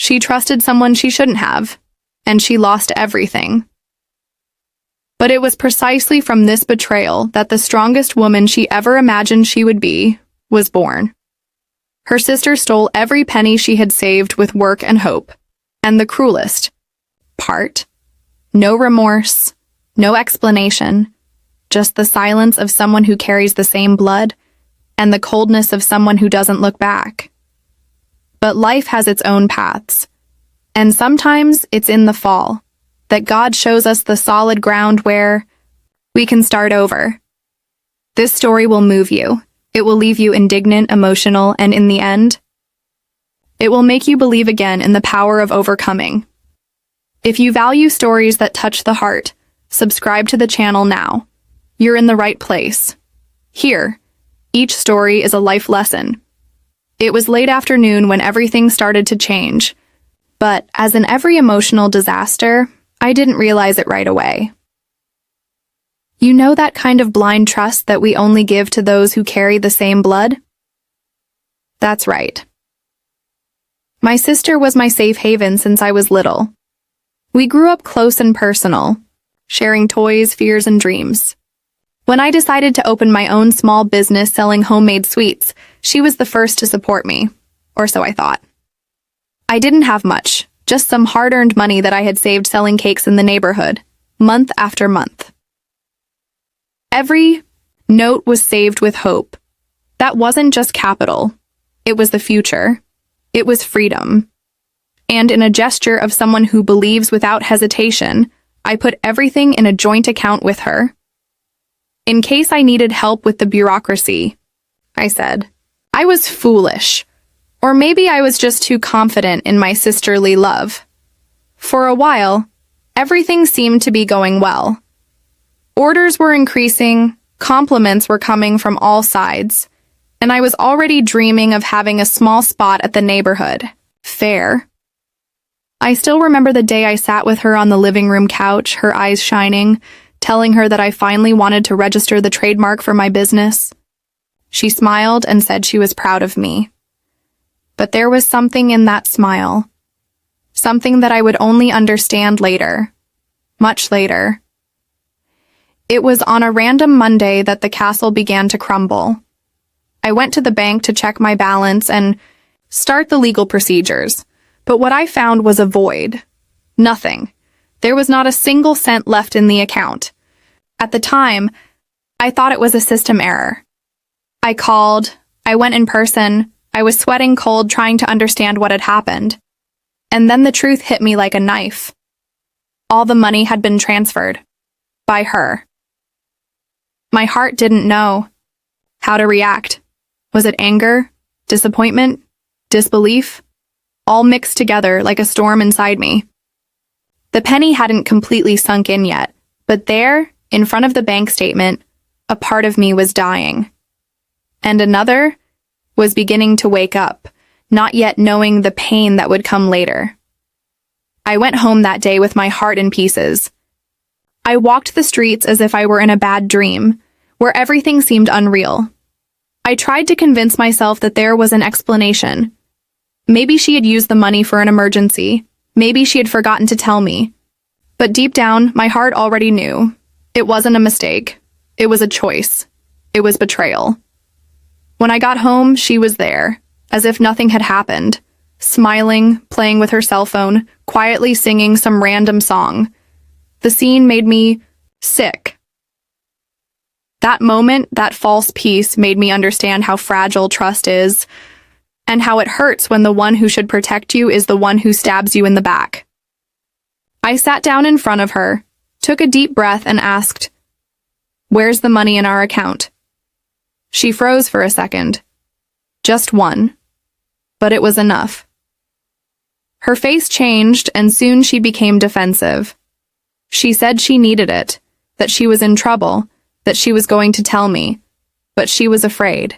She trusted someone she shouldn't have, and she lost everything. But it was precisely from this betrayal that the strongest woman she ever imagined she would be was born. Her sister stole every penny she had saved with work and hope, and the cruelest part, no remorse, no explanation, just the silence of someone who carries the same blood, and the coldness of someone who doesn't look back. But life has its own paths, and sometimes it's in the fall that God shows us the solid ground where we can start over. This story will move you. It will leave you indignant, emotional, and in the end, it will make you believe again in the power of overcoming. If you value stories that touch the heart, subscribe to the channel now. You're in the right place. Here, each story is a life lesson. It was late afternoon when everything started to change, but as in every emotional disaster, I didn't realize it right away. You know that kind of blind trust that we only give to those who carry the same blood? That's right. My sister was my safe haven since I was little. We grew up close and personal, sharing toys, fears, and dreams. When I decided to open my own small business selling homemade sweets, she was the first to support me, or so I thought. I didn't have much, just some hard-earned money that I had saved selling cakes in the neighborhood, month after month. Every note was saved with hope. That wasn't just capital. It was the future. It was freedom. And in a gesture of someone who believes without hesitation, I put everything in a joint account with her. In case I needed help with the bureaucracy, I said. I was foolish. Or maybe I was just too confident in my sisterly love. For a while, everything seemed to be going well. Orders were increasing, compliments were coming from all sides, and I was already dreaming of having a small spot at the neighborhood fair. I still remember the day I sat with her on the living room couch, her eyes shining, telling her that I finally wanted to register the trademark for my business. She smiled and said she was proud of me. But there was something in that smile, something that I would only understand later, much later. It was on a random Monday that the castle began to crumble. I went to the bank to check my balance and start the legal procedures, but what I found was a void. Nothing. There was not a single cent left in the account. At the time, I thought it was a system error. I called, I went in person, I was sweating cold trying to understand what had happened. And then the truth hit me like a knife. All the money had been transferred. By her. My heart didn't know how to react. Was it anger, disappointment, disbelief? All mixed together like a storm inside me. The penny hadn't completely sunk in yet, but there, in front of the bank statement, a part of me was dying. And another was beginning to wake up, not yet knowing the pain that would come later. I went home that day with my heart in pieces. I walked the streets as if I were in a bad dream, where everything seemed unreal. I tried to convince myself that there was an explanation. Maybe she had used the money for an emergency. Maybe she had forgotten to tell me. But deep down, my heart already knew. It wasn't a mistake. It was a choice. It was betrayal. When I got home, she was there, as if nothing had happened, smiling, playing with her cell phone, quietly singing some random song. The scene made me sick. That moment, that false peace, made me understand how fragile trust is, and how it hurts when the one who should protect you is the one who stabs you in the back. I sat down in front of her, took a deep breath, and asked, "Where's the money in our account?" She froze for a second. Just one. But it was enough. Her face changed, and soon she became defensive. She said she needed it, that she was in trouble, that she was going to tell me, but she was afraid.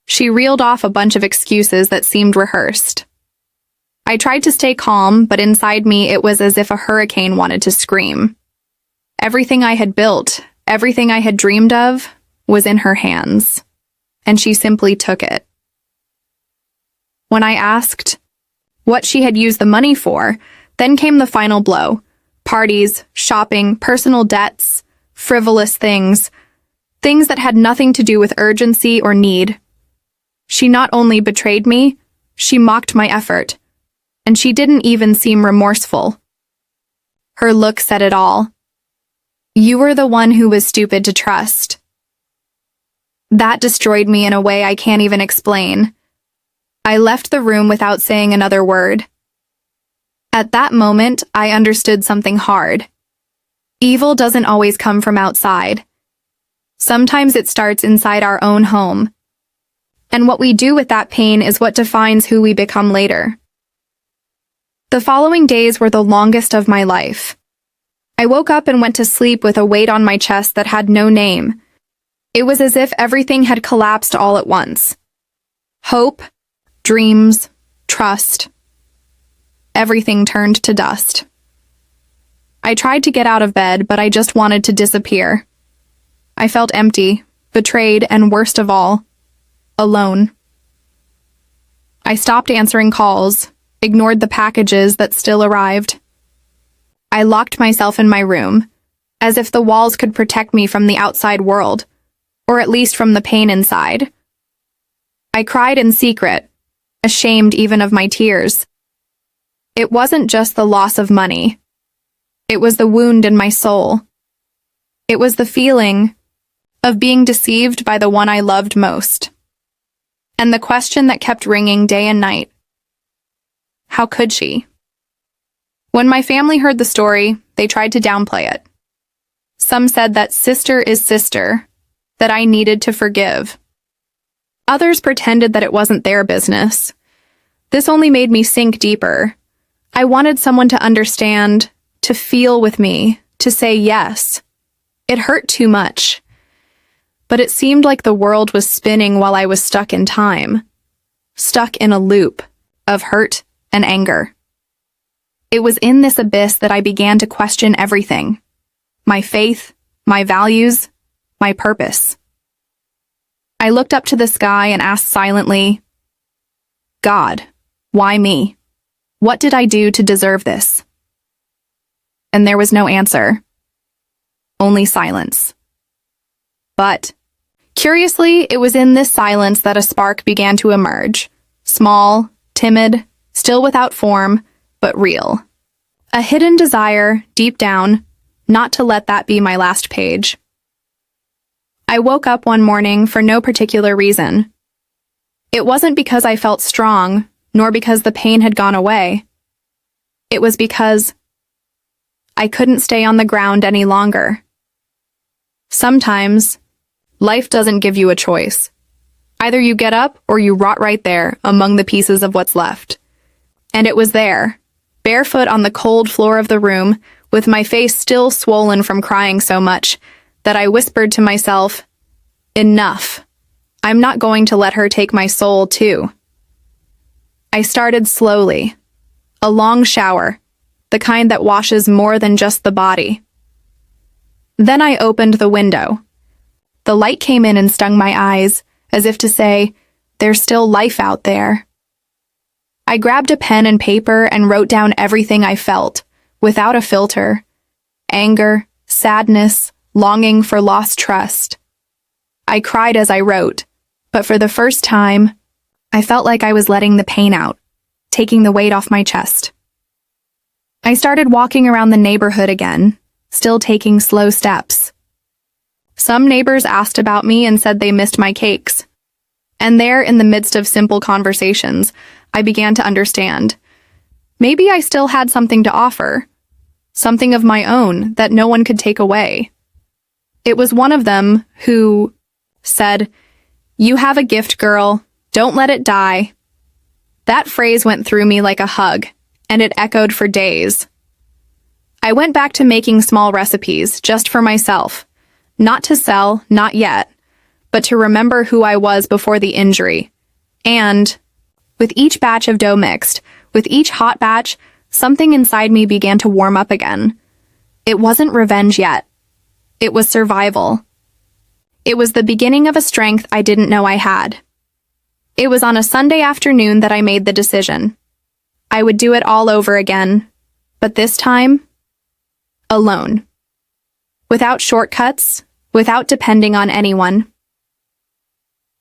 She reeled off a bunch of excuses that seemed rehearsed. I tried to stay calm, but inside me it was as if a hurricane wanted to scream. Everything I had built, everything I had dreamed of, was in her hands, and she simply took it. When I asked, what she had used the money for. Then came the final blow. Parties, shopping, personal debts, frivolous things that had nothing to do with urgency or need. She not only betrayed me, she mocked my effort, and she didn't even seem remorseful. Her look said it all. You were the one who was stupid to trust. That destroyed me in a way I can't even explain. I left the room without saying another word. At that moment, I understood something hard. Evil doesn't always come from outside. Sometimes it starts inside our own home. And what we do with that pain is what defines who we become later. The following days were the longest of my life. I woke up and went to sleep with a weight on my chest that had no name. It was as if everything had collapsed all at once. Hope, dreams, trust. Everything turned to dust. I tried to get out of bed, but I just wanted to disappear. I felt empty, betrayed, and worst of all, alone. I stopped answering calls, ignored the packages that still arrived. I locked myself in my room, as if the walls could protect me from the outside world, or at least from the pain inside. I cried in secret, ashamed even of my tears. It wasn't just the loss of money. It was the wound in my soul. It was the feeling of being deceived by the one I loved most. And the question that kept ringing day and night. How could she? When my family heard the story, they tried to downplay it. Some said that sister is sister, that I needed to forgive. Others pretended that it wasn't their business. This only made me sink deeper. I wanted someone to understand, to feel with me, to say yes. It hurt too much. But it seemed like the world was spinning while I was stuck in time. Stuck in a loop of hurt and anger. It was in this abyss that I began to question everything. My faith, my values, my purpose. I looked up to the sky and asked silently, God, why me? What did I do to deserve this? And there was no answer. Only silence. But, curiously, it was in this silence that a spark began to emerge. Small, timid, still without form, but real. A hidden desire, deep down, not to let that be my last page. I woke up one morning for no particular reason. It wasn't because I felt strong, nor because the pain had gone away. It was because I couldn't stay on the ground any longer. Sometimes, life doesn't give you a choice. Either you get up or you rot right there among the pieces of what's left. And it was there, barefoot on the cold floor of the room, with my face still swollen from crying so much, that I whispered to myself, enough. I'm not going to let her take my soul, too. I started slowly. A long shower, the kind that washes more than just the body. Then I opened the window. The light came in and stung my eyes, as if to say, there's still life out there. I grabbed a pen and paper and wrote down everything I felt, without a filter. Anger, sadness, longing for lost trust. I cried as I wrote, but for the first time, I felt like I was letting the pain out, taking the weight off my chest. I started walking around the neighborhood again, still taking slow steps. Some neighbors asked about me and said they missed my cakes. And there, in the midst of simple conversations, I began to understand. Maybe I still had something to offer, something of my own that no one could take away. It was one of them who said, "You have a gift, girl. Don't let it die." That phrase went through me like a hug, and it echoed for days. I went back to making small recipes, just for myself. Not to sell, not yet, but to remember who I was before the injury. And, with each batch of dough mixed, with each hot batch, something inside me began to warm up again. It wasn't revenge yet. It was survival. It was the beginning of a strength I didn't know I had. It was on a Sunday afternoon that I made the decision. I would do it all over again, but this time, alone. Without shortcuts, without depending on anyone.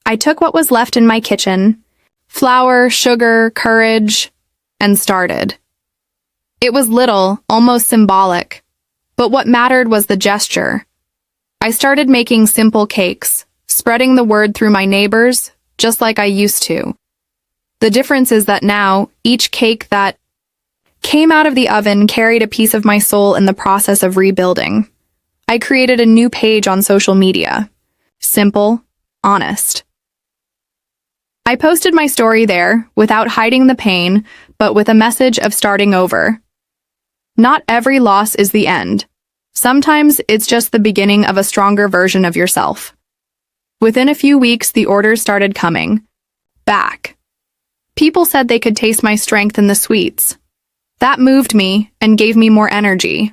I took what was left in my kitchen, flour, sugar, courage, and started. It was little, almost symbolic, but what mattered was the gesture. I started making simple cakes, spreading the word through my neighbors, just like I used to. The difference is that now, each cake that came out of the oven carried a piece of my soul in the process of rebuilding. I created a new page on social media. Simple, honest. I posted my story there, without hiding the pain, but with a message of starting over. Not every loss is the end. Sometimes it's just the beginning of a stronger version of yourself. Within a few weeks, the orders started coming. Back. People said they could taste my strength in the sweets. That moved me and gave me more energy.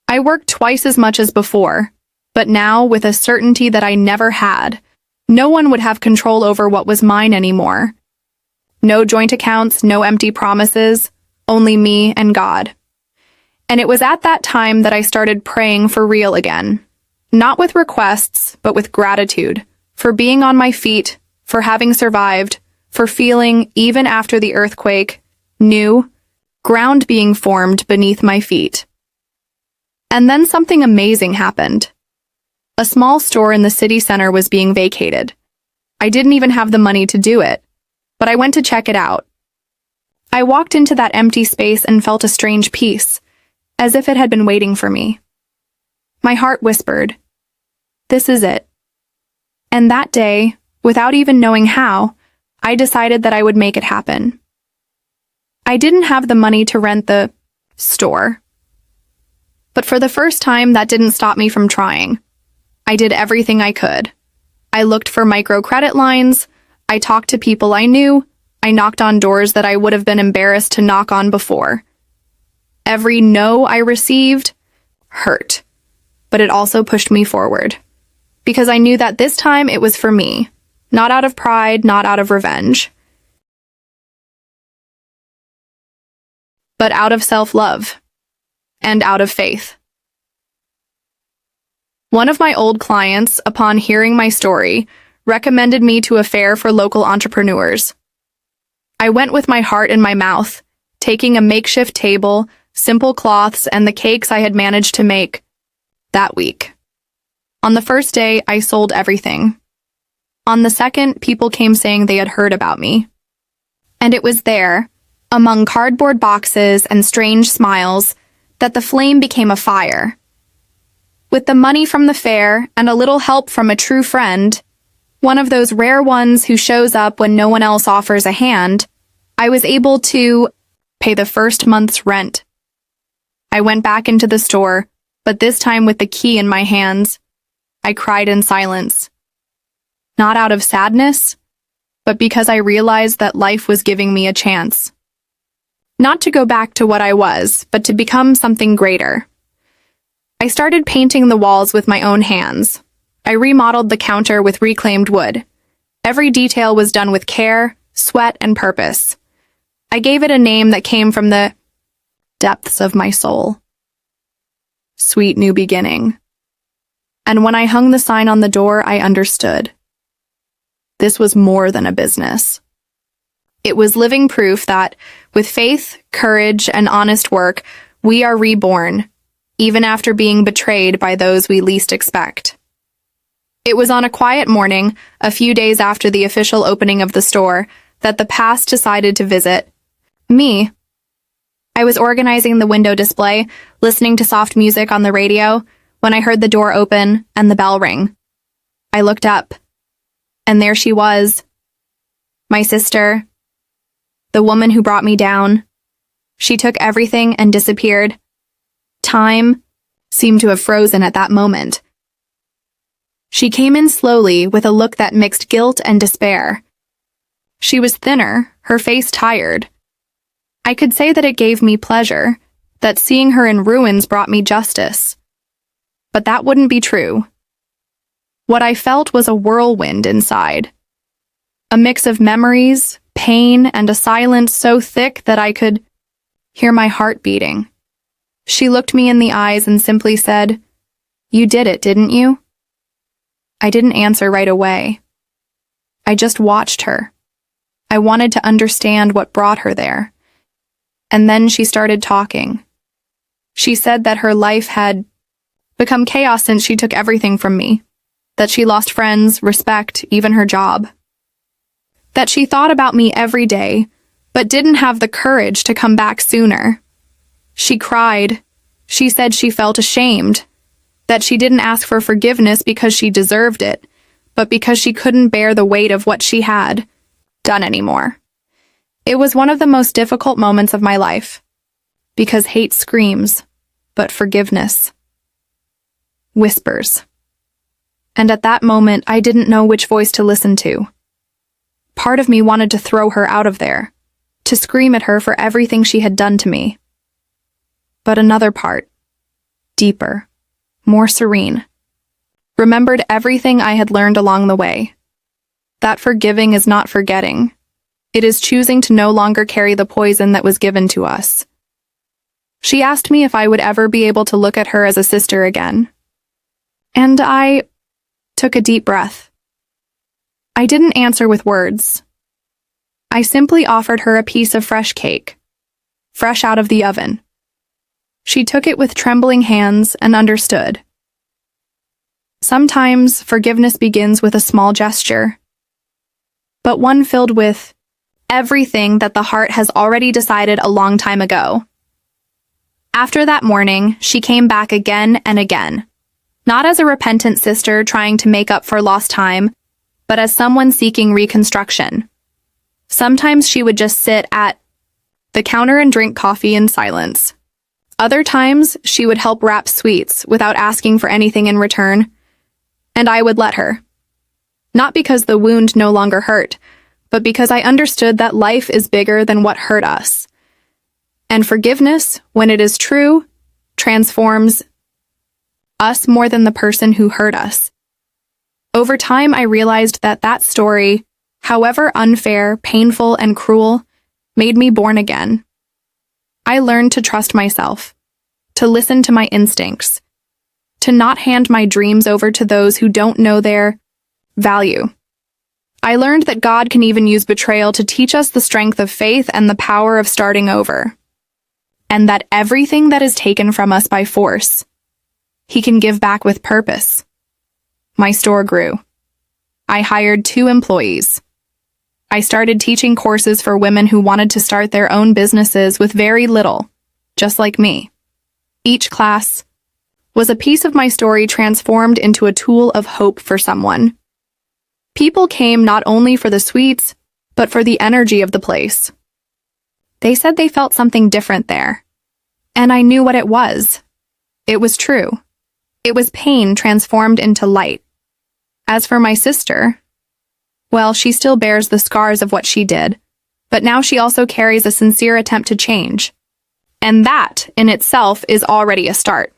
I worked twice as much as before, but now with a certainty that I never had. No one would have control over what was mine anymore. No joint accounts, no empty promises, only me and God. And it was at that time that I started praying for real again. Not with requests, but with gratitude, for being on my feet, for having survived, for feeling, even after the earthquake, new, ground being formed beneath my feet. And then something amazing happened. A small store in the city center was being vacated. I didn't even have the money to do it, but I went to check it out. I walked into that empty space and felt a strange peace, as if it had been waiting for me. My heart whispered, "This is it." And that day, without even knowing how, I decided that I would make it happen. I didn't have the money to rent the store. But for the first time, that didn't stop me from trying. I did everything I could. I looked for microcredit lines, I talked to people I knew, I knocked on doors that I would have been embarrassed to knock on before. Every no I received hurt, but it also pushed me forward. Because I knew that this time it was for me, not out of pride, not out of revenge, but out of self-love and out of faith. One of my old clients, upon hearing my story, recommended me to a fair for local entrepreneurs. I went with my heart in my mouth, taking a makeshift table, simple cloths, and the cakes I had managed to make that week. On the first day, I sold everything. On the second, people came saying they had heard about me. And it was there, among cardboard boxes and strange smiles, that the flame became a fire. With the money from the fair and a little help from a true friend, one of those rare ones who shows up when no one else offers a hand, I was able to pay the first month's rent. I went back into the store, but this time with the key in my hands. I cried in silence. Not out of sadness, but because I realized that life was giving me a chance. Not to go back to what I was, but to become something greater. I started painting the walls with my own hands. I remodeled the counter with reclaimed wood. Every detail was done with care, sweat, and purpose. I gave it a name that came from the depths of my soul. Sweet New Beginning. And when I hung the sign on the door, I understood. This was more than a business. It was living proof that, with faith, courage, and honest work, we are reborn, even after being betrayed by those we least expect. It was on a quiet morning, a few days after the official opening of the store, that the past decided to visit me. I was organizing the window display, listening to soft music on the radio, when I heard the door open and the bell ring. I looked up, and there she was, my sister, the woman who brought me down. She took everything and disappeared. Time seemed to have frozen at that moment. She came in slowly with a look that mixed guilt and despair. She was thinner, her face tired. I could say that it gave me pleasure, that seeing her in ruins brought me justice. But that wouldn't be true. What I felt was a whirlwind inside. A mix of memories, pain, pain and a silence so thick that I could hear my heart beating. She looked me in the eyes and simply said, "You did it, didn't you?" I didn't answer right away. I just watched her. I wanted to understand what brought her there. And then she started talking. She said that her life had become chaos since she took everything from me, that she lost friends, respect, even her job. That she thought about me every day, but didn't have the courage to come back sooner. She cried. She said she felt ashamed, that she didn't ask for forgiveness because she deserved it, but because she couldn't bear the weight of what she had done anymore. It was one of the most difficult moments of my life, because hate screams, but forgiveness whispers. And at that moment, I didn't know which voice to listen to. Part of me wanted to throw her out of there, to scream at her for everything she had done to me. But another part, deeper, more serene, remembered everything I had learned along the way. That forgiving is not forgetting. It is choosing to no longer carry the poison that was given to us. She asked me if I would ever be able to look at her as a sister again. And I took a deep breath. I didn't answer with words. I simply offered her a piece of fresh cake, fresh out of the oven. She took it with trembling hands and understood. Sometimes forgiveness begins with a small gesture, but one filled with everything that the heart has already decided a long time ago. After that morning, she came back again and again, not as a repentant sister trying to make up for lost time, but as someone seeking reconstruction. Sometimes she would just sit at the counter and drink coffee in silence. Other times, she would help wrap sweets without asking for anything in return, and I would let her. Not because the wound no longer hurt, but because I understood that life is bigger than what hurt us. And forgiveness, when it is true, transforms us more than the person who hurt us. Over time, I realized that that story, however unfair, painful, and cruel, made me born again. I learned to trust myself, to listen to my instincts, to not hand my dreams over to those who don't know their value. I learned that God can even use betrayal to teach us the strength of faith and the power of starting over. And that everything that is taken from us by force, He can give back with purpose. My store grew. I hired 2 employees. I started teaching courses for women who wanted to start their own businesses with very little, just like me. Each class was a piece of my story transformed into a tool of hope for someone. People came not only for the sweets, but for the energy of the place. They said they felt something different there. And I knew what it was. It was true. It was pain transformed into light. As for my sister, well, she still bears the scars of what she did, but now she also carries a sincere attempt to change. And that, in itself, is already a start.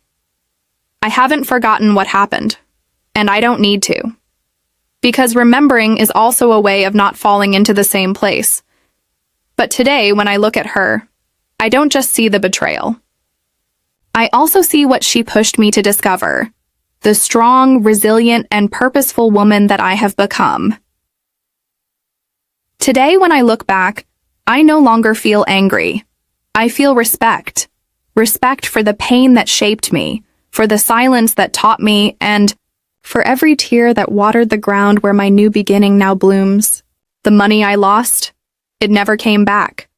I haven't forgotten what happened, and I don't need to. Because remembering is also a way of not falling into the same place. But today, when I look at her, I don't just see the betrayal. I also see what she pushed me to discover, the strong, resilient, and purposeful woman that I have become. Today, when I look back, I no longer feel angry. I feel respect. Respect for the pain that shaped me, for the silence that taught me, and for every tear that watered the ground where my new beginning now blooms. The money I lost, it never came back.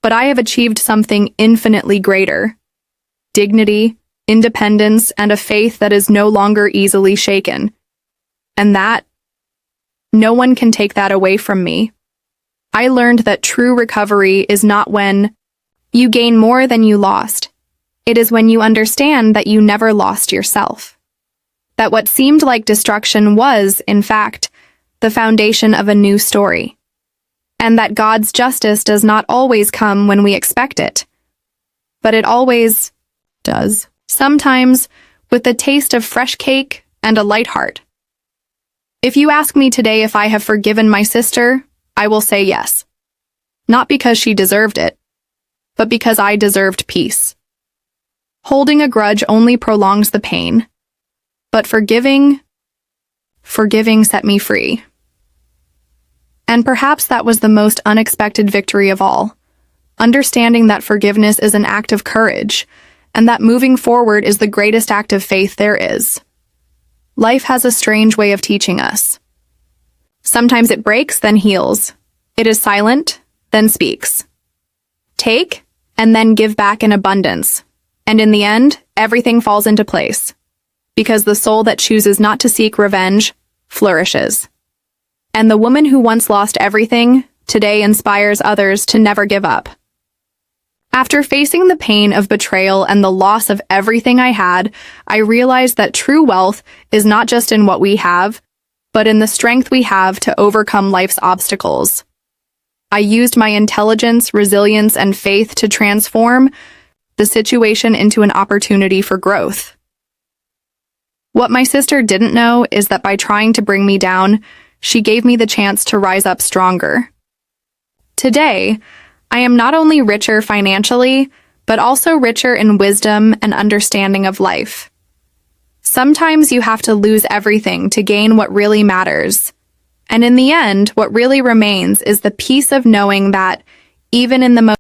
But I have achieved something infinitely greater. Dignity, independence, and a faith that is no longer easily shaken. And that, no one can take that away from me. I learned that true recovery is not when you gain more than you lost. It is when you understand that you never lost yourself. That what seemed like destruction was, in fact, the foundation of a new story. And that God's justice does not always come when we expect it. But it always does. Sometimes with the taste of fresh cake and a light heart. If you ask me today if I have forgiven my sister, I will say yes. not because she deserved it, but because I deserved peace. Holding a grudge only prolongs the pain, but forgiving set me free. And perhaps that was the most unexpected victory of all, understanding that forgiveness is an act of courage, and that moving forward is the greatest act of faith there is. Life has a strange way of teaching us. Sometimes it breaks, then heals. It is silent, then speaks. Take, and then give back in abundance. And in the end, everything falls into place. Because the soul that chooses not to seek revenge flourishes. And the woman who once lost everything today inspires others to never give up. After facing the pain of betrayal and the loss of everything I had, I realized that true wealth is not just in what we have, but in the strength we have to overcome life's obstacles. I used my intelligence, resilience, and faith to transform the situation into an opportunity for growth. What my sister didn't know is that by trying to bring me down, she gave me the chance to rise up stronger. Today, I am not only richer financially, but also richer in wisdom and understanding of life. Sometimes you have to lose everything to gain what really matters. And in the end, what really remains is the peace of knowing that, even in the most